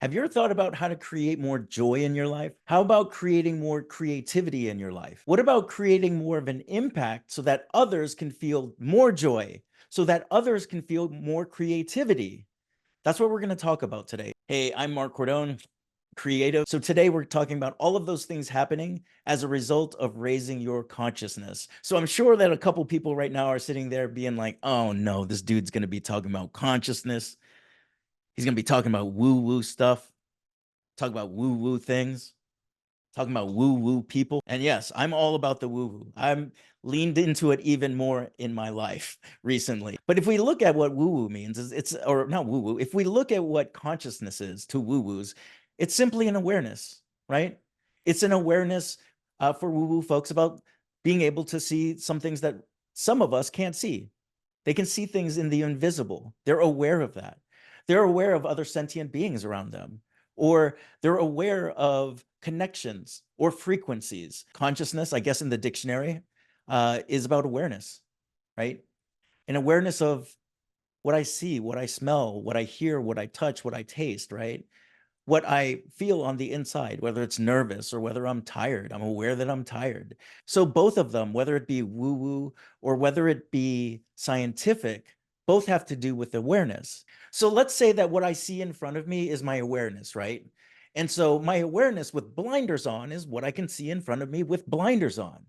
Have you ever thought about how to create more joy in your life? How about creating more creativity in your life? What about creating more of an impact so that others can feel more joy, so that others can feel more creativity? That's what we're going to talk about today. Hey, I'm Marc Cordon Creative. So today we're talking about all of those things happening as a result of raising your consciousness. So I'm sure that a couple people right now are sitting there being like, oh no, this dude's going to be talking about consciousness. He's going to be talking about woo woo stuff, talk about woo woo things, talking about woo woo people. And yes, I'm all about the woo woo. I'm leaned into it even more in my life recently. But if we look at what woo woo means, it's or not woo woo. If we look at what consciousness is to woo woos, it's simply an awareness, right? It's an awareness for woo woo folks about being able to see some things that some of us can't see. They can see things in the invisible. They're aware of that. They're aware of other sentient beings around them, or they're aware of connections or frequencies. Consciousness, I guess, in the dictionary, is about awareness, right? An awareness of what I see, what I smell, what I hear, what I touch, what I taste, right? What I feel on the inside, whether it's nervous or whether I'm tired. I'm aware that I'm tired. So both of them, whether it be woo woo or whether it be scientific, both have to do with awareness. So let's say that what I see in front of me is my awareness, right? And so my awareness with blinders on is what I can see in front of me with blinders on.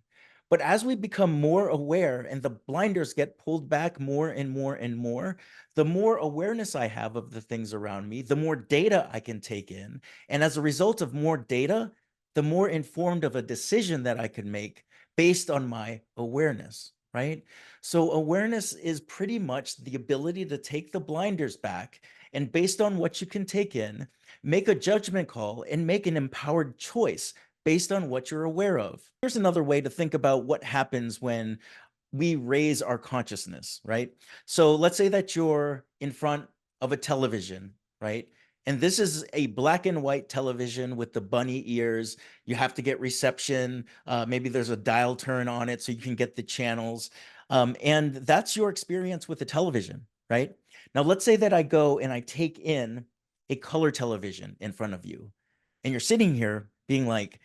But as we become more aware and the blinders get pulled back more and more and more, the more awareness I have of the things around me, the more data I can take in. And as a result of more data, the more informed of a decision that I can make based on my awareness, right? So awareness is pretty much the ability to take the blinders back and based on what you can take in, make a judgment call and make an empowered choice based on what you're aware of. Here's another way to think about what happens when we raise our consciousness, right? So let's say that you're in front of a television, right? And this is a black and white television with the bunny ears. You have to get reception. Maybe there's a dial turn on it so you can get the channels. And that's your experience with the television, right? Now, let's say that I go and I take in a color television in front of you, and you're sitting here being like,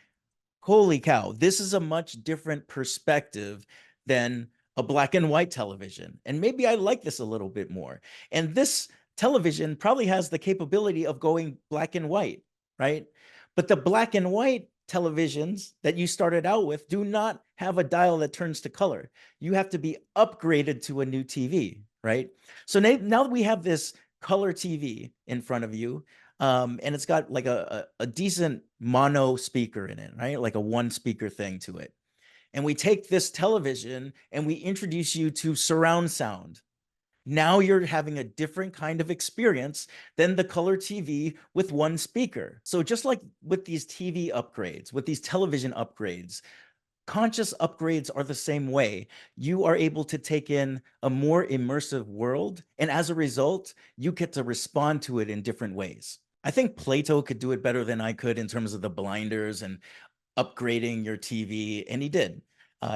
holy cow, this is a much different perspective than a black and white television. And maybe I like this a little bit more. And this television probably has the capability of going black and white, right? But the black and white televisions that you started out with do not have a dial that turns to color. You have to be upgraded to a new TV, right? So now that we have this color TV in front of you, and it's got like a decent mono speaker in it, right? Like a one speaker thing to it. And we take this television and we introduce you to surround sound. Now you're having a different kind of experience than the color TV with one speaker. So just like with these TV upgrades, with these television upgrades, conscious upgrades are the same way. You are able to take in a more immersive world, and as a result, you get to respond to it in different ways. I think Plato could do it better than I could in terms of the blinders and upgrading your TV, and he did.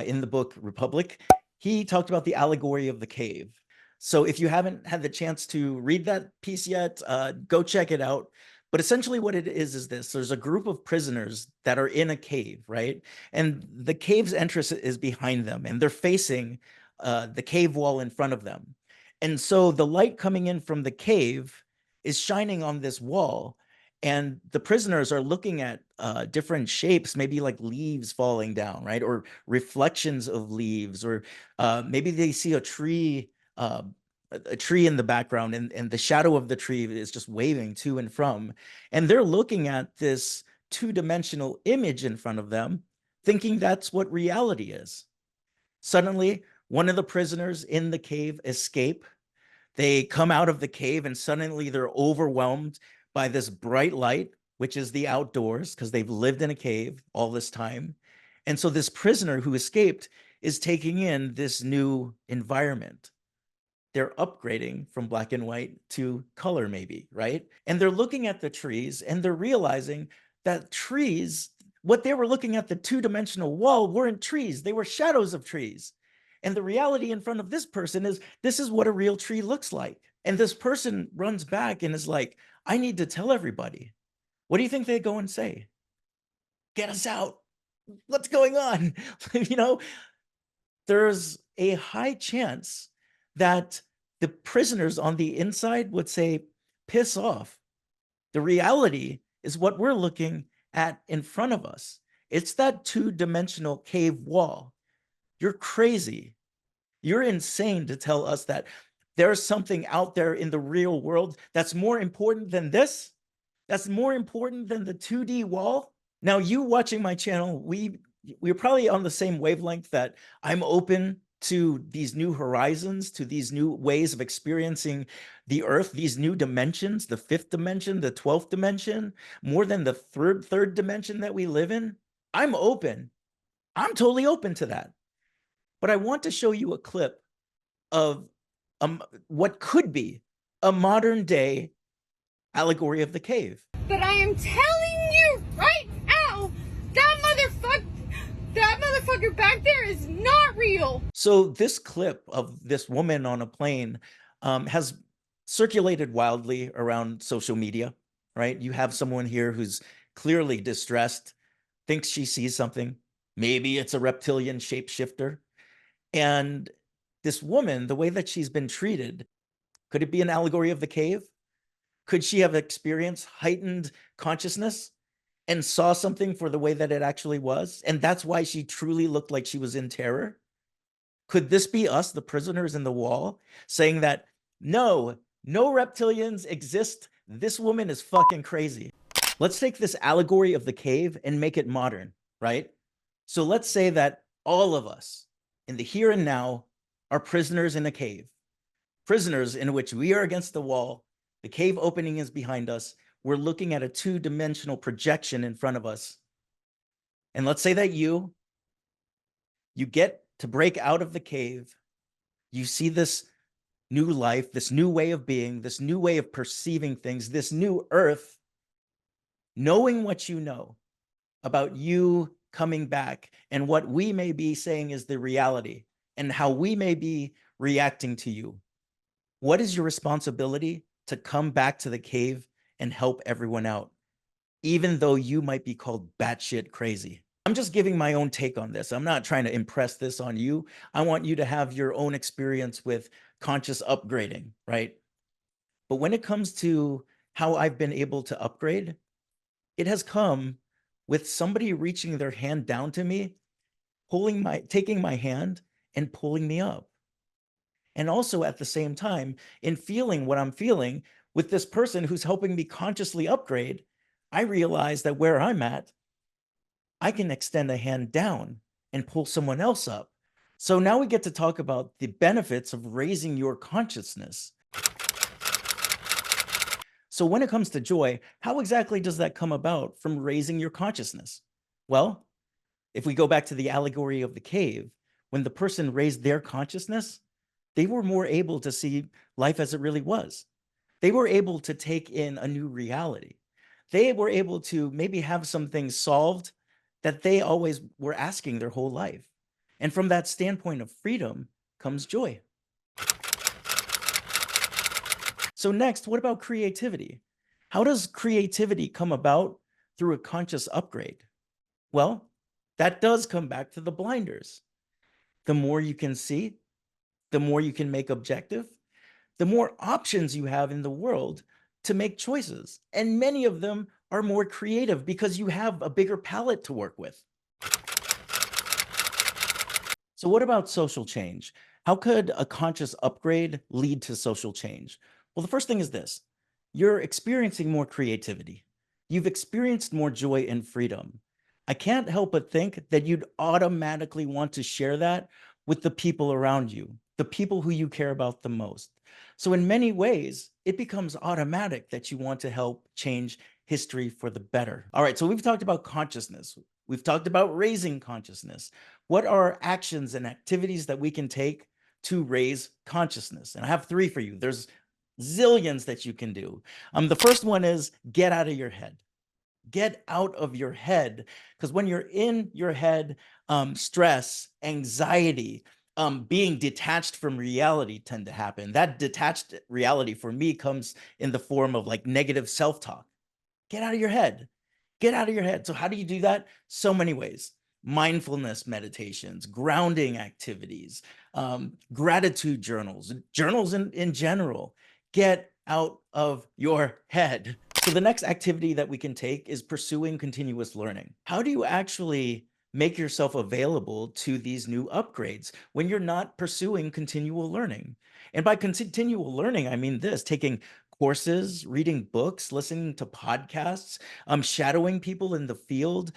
In the book Republic, he talked about the allegory of the cave. So if you haven't had the chance to read that piece yet, go check it out. But essentially what it is this: there's a group of prisoners that are in a cave, right? And the cave's entrance is behind them, and they're facing the cave wall in front of them. And so the light coming in from the cave is shining on this wall, and the prisoners are looking at different shapes, maybe like leaves falling down, right? Or reflections of leaves, or maybe they see a tree. A tree in the background, and the shadow of the tree is just waving to and from. And they're looking at this two-dimensional image in front of them, thinking that's what reality is. Suddenly, one of the prisoners in the cave escape. They come out of the cave and suddenly they're overwhelmed by this bright light, which is the outdoors, because they've lived in a cave all this time. And so this prisoner who escaped is taking in this new environment. They're upgrading from black and white to color, maybe, right? And they're looking at the trees and they're realizing that trees, what they were looking at, the two-dimensional wall, weren't trees, they were shadows of trees. And the reality in front of this person is this is what a real tree looks like. And this person runs back and is like, I need to tell everybody. What do you think they go and say? Get us out. What's going on? You know, there's a high chance that the prisoners on the inside would say, piss off. The reality is what we're looking at in front of us. It's that two-dimensional cave wall. You're crazy. You're insane to tell us that there's something out there in the real world that's more important than this. That's more important than the 2D wall. Now, you watching my channel, we're probably on the same wavelength that I'm open to these new horizons, to these new ways of experiencing the earth, these new dimensions, the 5th dimension, the 12th dimension, more than the third dimension that we live in. I'm open. I'm totally open to that. But I want to show you a clip of what could be a modern day allegory of the cave. But I am telling you right now, that motherfucker back there is not real. So this clip of this woman on a plane has circulated wildly around social media, right? You have someone here who's clearly distressed, thinks she sees something. Maybe it's a reptilian shapeshifter. And this woman, the way that she's been treated, could it be an allegory of the cave? Could she have experienced heightened consciousness and saw something for the way that it actually was? And that's why she truly looked like she was in terror? Could this be us, the prisoners in the wall, saying that, no reptilians exist. This woman is fucking crazy. Let's take this allegory of the cave and make it modern, right? So let's say that all of us in the here and now are prisoners in a cave, prisoners in which we are against the wall. The cave opening is behind us. We're looking at a two-dimensional projection in front of us. And let's say that you get to break out of the cave. You see this new life, this new way of being, this new way of perceiving things, this new earth, knowing what you know about you coming back and what we may be saying is the reality and how we may be reacting to you. What is your responsibility to come back to the cave and help everyone out, even though you might be called batshit crazy? I'm just giving my own take on this. I'm not trying to impress this on you. I want you to have your own experience with conscious upgrading, right? But when it comes to how I've been able to upgrade, it has come with somebody reaching their hand down to me, taking my hand and pulling me up. And also at the same time, in feeling what I'm feeling with this person who's helping me consciously upgrade, I realize that where I'm at, I can extend a hand down and pull someone else up. So now we get to talk about the benefits of raising your consciousness. So when it comes to joy, how exactly does that come about from raising your consciousness? Well, if we go back to the allegory of the cave, when the person raised their consciousness, they were more able to see life as it really was. They were able to take in a new reality. They were able to maybe have some things solved that they always were asking their whole life. And from that standpoint of freedom comes joy. So next, what about creativity? How does creativity come about through a conscious upgrade? Well, that does come back to the blinders. The more you can see, the more you can make objective, the more options you have in the world to make choices. And many of them are more creative because you have a bigger palette to work with. So what about social change? How could a conscious upgrade lead to social change? Well, the first thing is this. You're experiencing more creativity. You've experienced more joy and freedom. I can't help but think that you'd automatically want to share that with the people around you, the people who you care about the most. So in many ways, it becomes automatic that you want to help change history for the better. All right, so we've talked about consciousness. We've talked about raising consciousness. What are actions and activities that we can take to raise consciousness? And I have 3 for you. There's zillions that you can do. The first one is get out of your head. Get out of your head, because when you're in your head, stress, anxiety, being detached from reality tend to happen. That detached reality for me comes in the form of like negative self-talk. Get out of your head. Get out of your head. So how do you do that? So many ways. Mindfulness meditations, grounding activities, gratitude journals, journals in general. Get out of your head. So the next activity that we can take is pursuing continuous learning. How do you actually make yourself available to these new upgrades when you're not pursuing continual learning? And by continual learning, I mean this: taking courses, reading books, listening to podcasts, shadowing people in the field,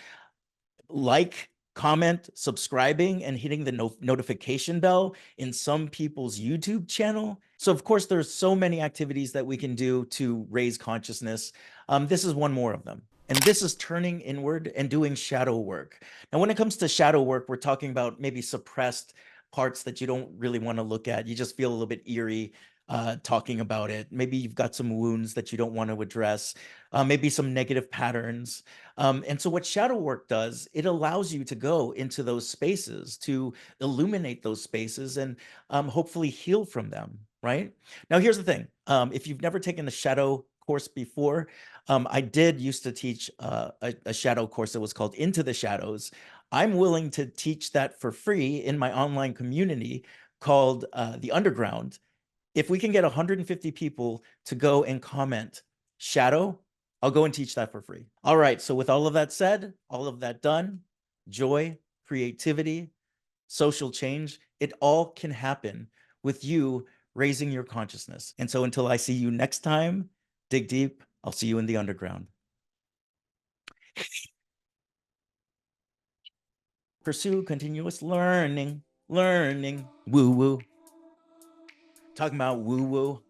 like, comment, subscribing, and hitting the notification bell in some people's YouTube channel. So of course, there's so many activities that we can do to raise consciousness. This is one more of them. And this is turning inward and doing shadow work. Now, when it comes to shadow work, we're talking about maybe suppressed parts that you don't really want to look at. You just feel a little bit eerie talking about it. Maybe you've got some wounds that you don't want to address, maybe some negative patterns. And so what shadow work does, it allows you to go into those spaces, to illuminate those spaces, and hopefully heal from them, right? Now, here's the thing. If you've never taken a shadow course before, I did used to teach a shadow course that was called Into the Shadows. I'm willing to teach that for free in my online community called The Underground. If we can get 150 people to go and comment shadow, I'll go and teach that for free. All right, so with all of that said, all of that done, joy, creativity, social change, it all can happen with you raising your consciousness. And so until I see you next time, dig deep. I'll see you in the underground. Pursue continuous learning, woo woo. Talking about woo woo,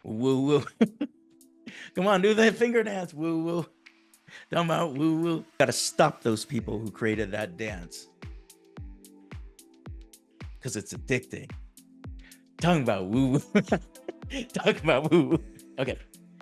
woo woo. Come on, do the finger dance, woo woo. Talking about woo woo. Got to stop those people who created that dance because it's addicting. Talking about woo woo. Talking about woo woo. Okay.